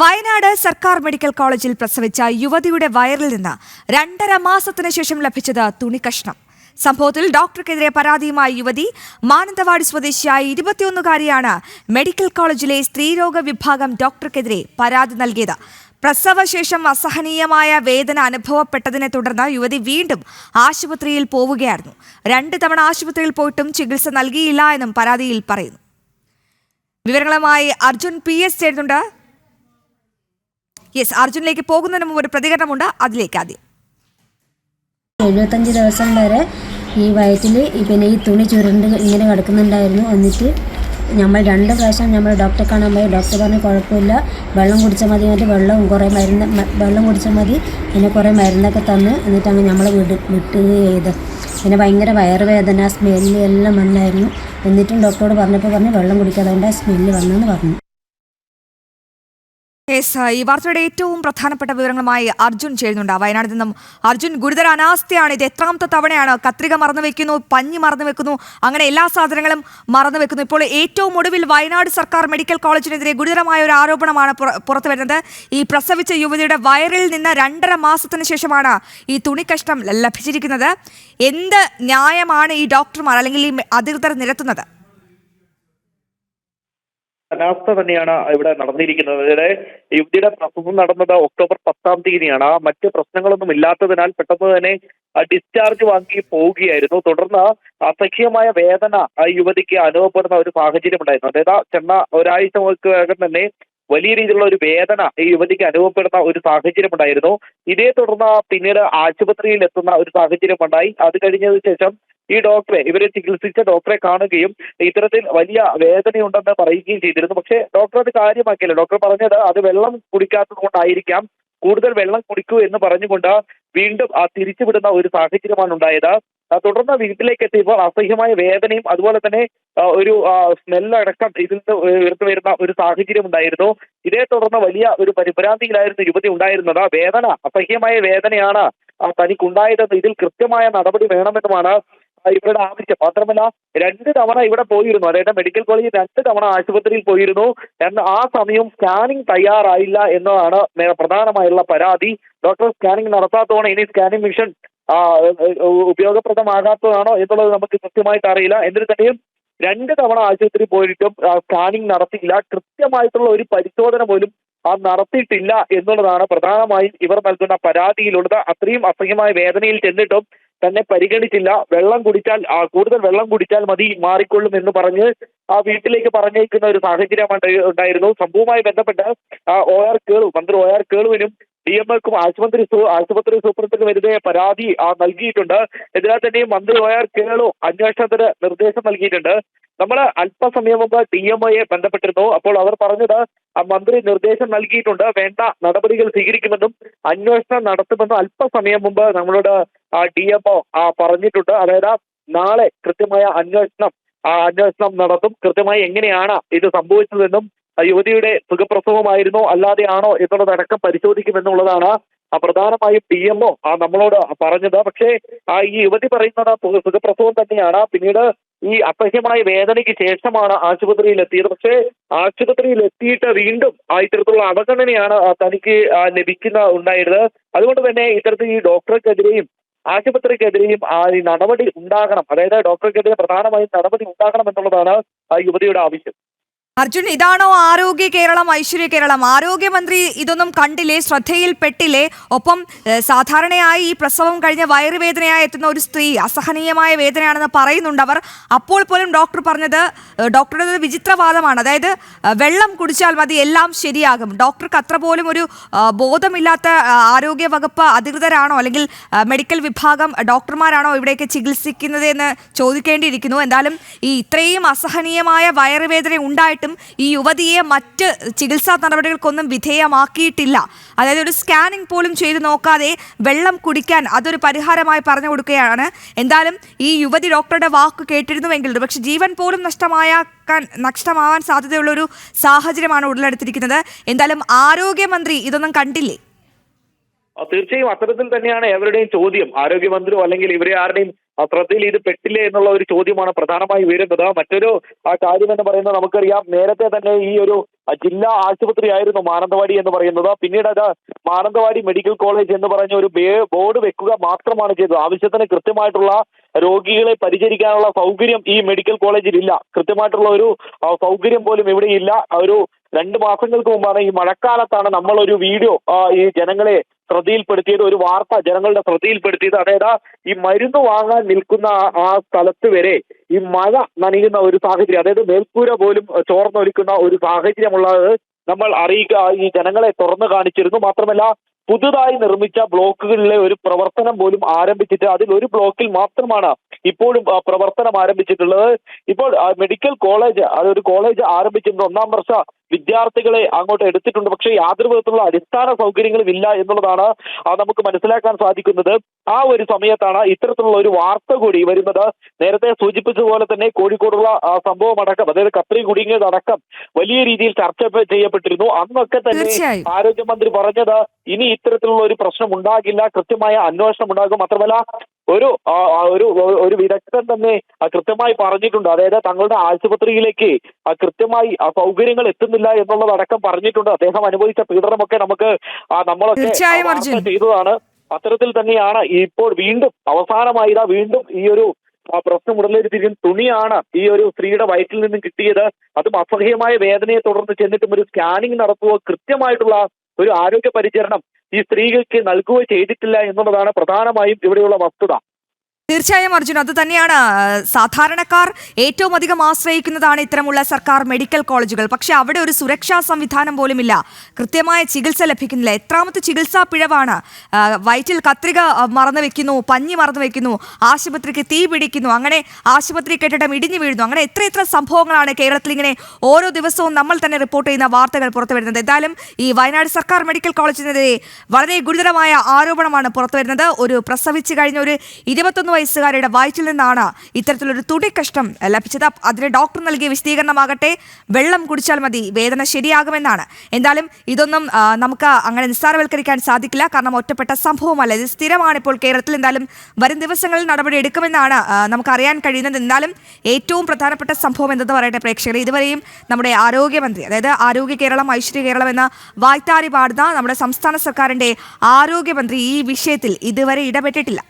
വയനാട് സർക്കാർ മെഡിക്കൽ കോളേജിൽ പ്രസവിച്ച യുവതിയുടെ വയറിൽ നിന്ന് 2.5 മാസത്തിന് ശേഷം ലഭിച്ചത് തുണിക്കഷ്ണം. സംഭവത്തിൽ ഡോക്ടർക്കെതിരെ പരാതിയുമായി യുവതി മാനന്തവാടി സ്വദേശിയായ 21-കാരിയാണ് മെഡിക്കൽ കോളേജിലെ സ്ത്രീരോഗ വിഭാഗം ഡോക്ടർക്കെതിരെ പരാതി നൽകിയത്. പ്രസവശേഷം അസഹനീയമായ വേദന അനുഭവപ്പെട്ടതിനെ തുടർന്ന് യുവതി വീണ്ടും ആശുപത്രിയിൽ പോവുകയായിരുന്നു. 2 തവണ ആശുപത്രിയിൽ പോയിട്ടും ചികിത്സ നൽകിയില്ല എന്നും പരാതിയിൽ പറയുന്നു. വിവരങ്ങളുമായി അർജുൻ PS ചേരുന്നുണ്ട്. അർജുനിലേക്ക് പോകുന്നതിന് മുമ്പ് ഒരു പ്രതികരണമുണ്ട്, അതിലേക്ക് ആദ്യം. 75 ദിവസം വരെ ഈ വയറ്റിൽ പിന്നെ ഈ തുണി ചുരുണ്ട് ഇങ്ങനെ കിടക്കുന്നുണ്ടായിരുന്നു. എന്നിട്ട് നമ്മൾ 2 പ്രാവശ്യം നമ്മൾ ഡോക്ടറെ കാണാൻ പോയി. ഡോക്ടർ പറഞ്ഞ് കുഴപ്പമില്ല, വെള്ളം കുടിച്ചാൽ മതി, എന്നിട്ട് വെള്ളം കുടിച്ചാൽ മതി, പിന്നെ കുറേ മരുന്നൊക്കെ തന്ന് എന്നിട്ട് അങ്ങ് നമ്മളെ വിട്ട് ചെയ്ത്. പിന്നെ ഭയങ്കര വയറുവേദന, സ്മെല്ല് എല്ലാം വന്നായിരുന്നു. എന്നിട്ടും ഡോക്ടറോട് പറഞ്ഞ് വെള്ളം കുടിക്കാതെ സ്മെല്ല് വന്നെന്ന് പറഞ്ഞു. ഈ വാർത്തയുടെ ഏറ്റവും പ്രധാനപ്പെട്ട വിവരങ്ങളുമായി അർജുൻ ചേരുന്നുണ്ട് വയനാട്ടിൽ നിന്നും. അർജുൻ, ഗുരുതര അനാസ്ഥയാണ് ഇത്. എത്രാമത്തെ തവണയാണ്? കത്രിക മറന്നു വെക്കുന്നു, പഞ്ഞി മറന്നു വെക്കുന്നു, അങ്ങനെ എല്ലാ സാധനങ്ങളും മറന്നു വെക്കുന്നു. ഇപ്പോൾ ഏറ്റവും ഒടുവിൽ വയനാട് സർക്കാർ മെഡിക്കൽ കോളേജിനെതിരെ ഗുരുതരമായ ഒരു ആരോപണമാണ് പുറത്തു വരുന്നത്. ഈ പ്രസവിച്ച യുവതിയുടെ വയറിൽ നിന്ന് 2.5 മാസത്തിന് ശേഷമാണ് ഈ തുണിക്കഷ്ണം ലഭിച്ചിരിക്കുന്നത്. എന്ത് ന്യായമാണ് ഈ ഡോക്ടർമാർ അല്ലെങ്കിൽ ഈ അധികൃതർ നിരത്തുന്നത്? അനാസ്ഥ തന്നെയാണ് ഇവിടെ നടന്നിരിക്കുന്നത്. ഇവിടെ യുവതിയുടെ പ്രസവം നടന്നത് ഒക്ടോബർ 10-ാം തീയതിയാണ്. മറ്റ് പ്രശ്നങ്ങളൊന്നും ഇല്ലാത്തതിനാൽ പെട്ടെന്ന് തന്നെ ഡിസ്ചാർജ് വാങ്ങി പോവുകയായിരുന്നു. തുടർന്ന് അസഹ്യമായ വേദന യുവതിക്ക് അനുഭവപ്പെടുന്ന ഒരു സാഹചര്യം ഉണ്ടായിരുന്നു. അതായത് ഒരാഴ്ചകൾക്കകം തന്നെ വലിയ രീതിയിലുള്ള ഒരു വേദന ഈ യുവതിക്ക് അനുഭവപ്പെടുന്ന ഒരു സാഹചര്യം ഉണ്ടായിരുന്നു. ഇതേ തുടർന്ന് പിന്നീട് ആശുപത്രിയിൽ എത്തുന്ന ഒരു സാഹചര്യം ഉണ്ടായി. അത് കഴിഞ്ഞതിന് ശേഷം ഈ ഡോക്ടറെ, ഇവരെ ചികിത്സിച്ച ഡോക്ടറെ കാണുകയും ഇത്തരത്തിൽ വലിയ വേദനയുണ്ടെന്ന് പറയുകയും ചെയ്തിരുന്നു. പക്ഷേ ഡോക്ടർ അത് കാര്യമാക്കിയില്ല. ഡോക്ടർ പറഞ്ഞത് അത് വെള്ളം കുടിക്കാത്തത് കൊണ്ടായിരിക്കാം, കൂടുതൽ വെള്ളം കുടിക്കൂ എന്ന് പറഞ്ഞുകൊണ്ട് വീണ്ടും തിരിച്ചുവിടുന്ന ഒരു സാഹചര്യമാണ് ഉണ്ടായത്. തുടർന്ന് വീട്ടിലേക്ക് എത്തിയപ്പോൾ അസഹ്യമായ വേദനയും അതുപോലെ തന്നെ ഒരു സ്മെല്ലടക്കം ഇതിൽ നിന്ന് ഉയർന്നു വരുന്ന ഒരു സാഹചര്യം ഉണ്ടായിരുന്നു. ഇതേ തുടർന്ന് വലിയ ഒരു പരിഭ്രാന്തിയിലായിരുന്നു യുവതി ഉണ്ടായിരുന്നത്. വേദന, അസഹ്യമായ വേദനയാണ് തനിക്കുണ്ടായതെന്ന്, ഇതിൽ കൃത്യമായ നടപടി വേണമെന്നുമാണ് ഇവരുടെ ആവശ്യം. മാത്രമല്ല 2 തവണ ഇവിടെ പോയിരുന്നു, അതായത് മെഡിക്കൽ കോളേജിൽ 2 തവണ ആശുപത്രിയിൽ പോയിരുന്നു. ആ സമയം സ്കാനിംഗ് തയ്യാറായില്ല എന്നതാണ് പ്രധാനമായുള്ള പരാതി. ഡോക്ടർ സ്കാനിംഗ് നടത്താത്തതാണ്. ഇനി സ്കാനിംഗ് മിഷൻ ഉപയോഗപ്രദമാകാത്തതാണോ എന്നുള്ളത് നമുക്ക് കൃത്യമായിട്ട് അറിയില്ല. എന്നിട്ട് തന്നെയും 2 തവണ ആശുപത്രി പോയിട്ടും സ്കാനിംഗ് നടത്തിയില്ല. കൃത്യമായിട്ടുള്ള ഒരു പരിശോധന പോലും നടത്തിയിട്ടില്ല എന്നുള്ളതാണ് പ്രധാനമായും ഇവർ നൽകുന്ന പരാതിയിലുള്ളത്. അത്രയും അസഹ്യമായ വേദനയിൽ ചെന്നിട്ടും തന്നെ പരിഗണിച്ചില്ല. കൂടുതൽ വെള്ളം കുടിച്ചാൽ മതി, മാറിക്കൊള്ളും എന്ന് പറഞ്ഞ് വീട്ടിലേക്ക് പറഞ്ഞേക്കുന്ന ഒരു സാഹചര്യം ഉണ്ടായിരുന്നു. സംഭവവുമായി ബന്ധപ്പെട്ട് മന്ത്രി OR കേളുവിനും DMOക്കും ആശുപത്രി സൂപ്രണ്ടിന് വെറുതെ പരാതി നൽകിയിട്ടുണ്ട്. ഇതിനാൽ തന്നെയും മന്ത്രി OR കേളു അന്വേഷണത്തിന് നിർദ്ദേശം നൽകിയിട്ടുണ്ട്. നമ്മൾ അല്പസമയം മുമ്പ് DMOയെ ബന്ധപ്പെട്ടിരുന്നു. അപ്പോൾ അവർ പറഞ്ഞത് മന്ത്രി നിർദ്ദേശം നൽകിയിട്ടുണ്ട്, വേണ്ട നടപടികൾ സ്വീകരിക്കുമെന്നും അന്വേഷണം നടത്തുമെന്നും അല്പസമയം മുമ്പ് നമ്മളോട് DMO പറഞ്ഞിട്ടുണ്ട്. അതായത് നാളെ കൃത്യമായ അന്വേഷണം നടത്തും. കൃത്യമായി എങ്ങനെയാണ് ഇത് സംഭവിച്ചതെന്നും യുവതിയുടെ സുഖപ്രസവമായിരുന്നോ അല്ലാതെയാണോ എന്നുള്ളതടക്കം പരിശോധിക്കുമെന്നുള്ളതാണ് പ്രധാനമായും DMO നമ്മളോട് പറഞ്ഞത്. പക്ഷേ ഈ യുവതി പറയുന്നത് സുഖപ്രസവം തന്നെയാണ്. പിന്നീട് ഈ അസഹ്യമായ വേദനയ്ക്ക് ശേഷമാണ് ആശുപത്രിയിൽ എത്തിയത്. പക്ഷേ ആശുപത്രിയിൽ എത്തിയിട്ട് വീണ്ടും ഇത്തരത്തിലുള്ള അവഗണനയാണ് തനിക്ക് ഉണ്ടായിരുന്നത്. അതുകൊണ്ട് തന്നെ ഇത്തരത്തിൽ ഈ ഡോക്ടർക്കെതിരെയും ആശുപത്രിക്കെതിരെയും ഈ നടപടി ഉണ്ടാകണം, അതായത് ഡോക്ടർക്കെതിരെ പ്രധാനമായും നടപടി ഉണ്ടാകണം എന്നുള്ളതാണ് യുവതിയുടെ ആവശ്യം. അർജുൻ, ഇതാണോ ആരോഗ്യ കേരളം, ഐശ്വര്യ കേരളം? ആരോഗ്യമന്ത്രി ഇതൊന്നും കണ്ടില്ലേ, ശ്രദ്ധയിൽപ്പെട്ടില്ലേ? ഒപ്പം സാധാരണയായി ഈ പ്രസവം കഴിഞ്ഞ് വയറുവേദനയായി എത്തുന്ന ഒരു സ്ത്രീ അസഹനീയമായ വേദനയാണെന്ന് പറയുന്നുണ്ട് അവർ. അപ്പോൾ പോലും ഡോക്ടർ പറഞ്ഞത്, ഡോക്ടറുടെ വിചിത്രവാദമാണ്, അതായത് വെള്ളം കുടിച്ചാൽ മതി, എല്ലാം ശരിയാകും. ഡോക്ടർക്ക് അത്ര പോലും ഒരു ബോധമില്ലാത്ത ആരോഗ്യ വകുപ്പ് അധികൃതരാണോ അല്ലെങ്കിൽ മെഡിക്കൽ വിഭാഗം ഡോക്ടർമാരാണോ ഇവിടേക്ക് ചികിത്സിക്കുന്നത് എന്ന് ചോദിക്കേണ്ടിയിരിക്കുന്നു. എന്തായാലും ഈ ഇത്രയും അസഹനീയമായ വയറുവേദന ഉണ്ടായിട്ട് ഈ യുവതിയെ മറ്റ് ചികിത്സാ നടപടികൾക്കൊന്നും വിധേയമാക്കിയിട്ടില്ല. അതായത് ഒരു സ്കാനിംഗ് പോലും ചെയ്തു നോക്കാതെ വെള്ളം കുടിക്കാൻ അതൊരു പരിഹാരമായി പറഞ്ഞു കൊടുക്കുകയാണ്. എന്തായാലും ഈ യുവതി ഡോക്ടറുടെ വാക്ക് കേട്ടിരുന്നുവെങ്കിൽ പക്ഷെ ജീവൻ പോലും നഷ്ടമാവാൻ സാധ്യതയുള്ള ഒരു സാഹചര്യമാണ് ഉടലെടുത്തിരിക്കുന്നത്. എന്തായാലും ആരോഗ്യമന്ത്രി ഇതൊന്നും കണ്ടില്ലേ? തീർച്ചയായും അത്തരത്തിൽ തന്നെയാണ് എവരുടെയും ചോദ്യം. ആരോഗ്യമന്ത്രിയോ അല്ലെങ്കിൽ ഇവരെ ആരുടെയും ശ്രദ്ധയിൽ ഇത് പെട്ടില്ലേ എന്നുള്ള ഒരു ചോദ്യമാണ് പ്രധാനമായി ഉയരുന്നത്. മറ്റൊരു കാര്യം എന്ന് പറയുന്നത്, നമുക്കറിയാം നേരത്തെ തന്നെ ഈ ഒരു ജില്ലാ ആശുപത്രിയായിരുന്നു മാനന്തവാടി എന്ന് പറയുന്നത്. പിന്നീട് അത് മാനന്തവാടി മെഡിക്കൽ കോളേജ് എന്ന് പറഞ്ഞ ഒരു ബോർഡ് വെക്കുക മാത്രമാണ് ചെയ്തത്. ആവശ്യത്തിന് കൃത്യമായിട്ടുള്ള രോഗികളെ പരിചരിക്കാനുള്ള സൗകര്യം ഈ മെഡിക്കൽ കോളേജിൽ ഇല്ല. കൃത്യമായിട്ടുള്ള ഒരു സൗകര്യം പോലും ഇവിടെ ഇല്ല. ഒരു 2 മാസങ്ങൾക്ക് മുമ്പാണ്, ഈ മഴക്കാലത്താണ് നമ്മൾ ഒരു വീഡിയോ ഈ ജനങ്ങളെ ശ്രദ്ധയിൽപ്പെടുത്തിയത്, ഒരു വാർത്ത ജനങ്ങളുടെ ശ്രദ്ധയിൽപ്പെടുത്തിയത്. അതായത് ഈ മരുന്ന് വാങ്ങാൻ നിൽക്കുന്ന ആ സ്ഥലത്ത് വരെ ഈ മഴ നനയുന്ന ഒരു സാഹചര്യം, അതായത് മേൽക്കൂര പോലും ചോർന്നൊലിക്കുന്ന ഒരു സാഹചര്യമുള്ളത് നമ്മൾ ഈ ജനങ്ങളെ തുറന്നു കാണിച്ചിരുന്നു. മാത്രമല്ല, പുതുതായി നിർമ്മിച്ച ബ്ലോക്കുകളിലെ ഒരു പ്രവർത്തനം പോലും ആരംഭിച്ചിട്ട് അതിൽ ഒരു ബ്ലോക്കിൽ മാത്രമാണ് ഇപ്പോഴും പ്രവർത്തനം ആരംഭിച്ചിട്ടുള്ളത്. ഇപ്പോൾ മെഡിക്കൽ കോളേജ്, അതൊരു കോളേജ് ആരംഭിച്ചിട്ടുണ്ട്. 1ാം വർഷ വിദ്യാർത്ഥികളെ അങ്ങോട്ട് എടുത്തിട്ടുണ്ട്. പക്ഷേ യാതൊരു വിധത്തിലുള്ള അടിസ്ഥാന സൗകര്യങ്ങളും ഇല്ല എന്നുള്ളതാണ് നമുക്ക് മനസ്സിലാക്കാൻ സാധിക്കുന്നത്. ആ ഒരു സമയത്താണ് ഇത്തരത്തിലുള്ള ഒരു വാർത്ത കൂടി വരുന്നത്. നേരത്തെ സൂചിപ്പിച്ചതുപോലെ തന്നെ കോഴിക്കോടുള്ള സംഭവം അടക്കം, അതായത് കത്രി കുടുങ്ങിയതടക്കം വലിയ രീതിയിൽ ചർച്ച ചെയ്യപ്പെട്ടിരുന്നു. അന്നൊക്കെ തന്നെ ആരോഗ്യമന്ത്രി പറഞ്ഞത് ഇനി ഇത്തരത്തിലുള്ള ഒരു പ്രശ്നം ഉണ്ടാകില്ല, കൃത്യമായ അന്വേഷണം ഉണ്ടാകും. മാത്രമല്ല, ഒരു വിദഗ്ധൻ തന്നെ കൃത്യമായി പറഞ്ഞിട്ടുണ്ട്. അതായത് തങ്ങളുടെ ആശുപത്രിയിലേക്ക് കൃത്യമായി സൗകര്യങ്ങൾ എത്തുന്നില്ല എന്നുള്ളതടക്കം പറഞ്ഞിട്ടുണ്ട്. അദ്ദേഹം അനുഭവിച്ച പീഡനമൊക്കെ നമ്മളൊക്കെ ചെയ്തതാണ്. അത്തരത്തിൽ തന്നെയാണ് ഇപ്പോൾ വീണ്ടും അവസാനമായി വീണ്ടും ഈ ഒരു പ്രശ്നം ഉടലെടുത്തിരിക്കുന്ന തുണിയാണ് ഈ ഒരു സ്ത്രീയുടെ വയറ്റിൽ നിന്നും കിട്ടിയത്. അതും അസഹ്യമായ വേദനയെ തുടർന്ന് ചെന്നിട്ടും ഒരു സ്കാനിങ് നടത്തുകയോ കൃത്യമായിട്ടുള്ള ഒരു ആരോഗ്യ പരിചരണം ഈ സ്ത്രീകൾക്ക് നൽകുകയോ ചെയ്തിട്ടില്ല എന്നുള്ളതാണ് പ്രധാനമായും ഇവിടെയുള്ള വസ്തുത. തീർച്ചയായും അർജുൻ, അത് തന്നെയാണ്. സാധാരണക്കാർ ഏറ്റവും അധികം ആശ്രയിക്കുന്നതാണ് ഇത്തരമുള്ള സർക്കാർ മെഡിക്കൽ കോളേജുകൾ. പക്ഷെ അവിടെ ഒരു സുരക്ഷാ സംവിധാനം പോലുമില്ല, കൃത്യമായ ചികിത്സ ലഭിക്കുന്നില്ല. എത്രാമത്തെ ചികിത്സാ പിഴവാണ്? വയറ്റിൽ കത്രിക മറന്നു വെക്കുന്നു, പഞ്ഞി മറന്നു വെക്കുന്നു, ആശുപത്രിക്ക് തീ പിടിക്കുന്നു, അങ്ങനെ ആശുപത്രി കെട്ടിടം ഇടിഞ്ഞു വീഴുന്നു. അങ്ങനെ എത്ര സംഭവങ്ങളാണ് കേരളത്തിൽ ഇങ്ങനെ ഓരോ ദിവസവും നമ്മൾ തന്നെ റിപ്പോർട്ട് ചെയ്യുന്ന വാർത്തകൾ പുറത്തു വരുന്നത്. എന്തായാലും ഈ വയനാട് സർക്കാർ മെഡിക്കൽ കോളേജിനെതിരെ വളരെ ഗുരുതരമായ ആരോപണമാണ് പുറത്തു വരുന്നത്. ഒരു പ്രസവിച്ചു കഴിഞ്ഞ ഒരു 21 വയസ്സുകാരുടെ വയറ്റിൽ നിന്നാണ് ഇത്തരത്തിലൊരു തുണിക്കഷ്ടം ലഭിച്ചത്. അതിന് ഡോക്ടർ നൽകിയ വിശദീകരണമാകട്ടെ, വെള്ളം കുടിച്ചാൽ മതി, വേദന ശരിയാകുമെന്നാണ്. എന്തായാലും ഇതൊന്നും നമുക്ക് അങ്ങനെ നിസ്സാരവൽക്കരിക്കാൻ സാധിക്കില്ല, കാരണം ഒറ്റപ്പെട്ട സംഭവമല്ല, ഇത് സ്ഥിരമാണ് ഇപ്പോൾ കേരളത്തിൽ. എന്തായാലും വരും ദിവസങ്ങളിൽ നടപടി എടുക്കുമെന്നാണ് നമുക്ക് അറിയാൻ കഴിയുന്നത്. എന്നാലും ഏറ്റവും പ്രധാനപ്പെട്ട സംഭവം എന്തെന്ന് പറയട്ടെ പ്രേക്ഷകരെ, ഇതുവരെയും നമ്മുടെ ആരോഗ്യമന്ത്രി, അതായത് ആരോഗ്യ കേരളം ഐശ്വര്യ കേരളം എന്ന വായ്ത്താരി പാടുന്ന നമ്മുടെ സംസ്ഥാന സർക്കാരിന്റെ ആരോഗ്യമന്ത്രി ഈ വിഷയത്തിൽ ഇതുവരെ ഇടപെട്ടിട്ടില്ല.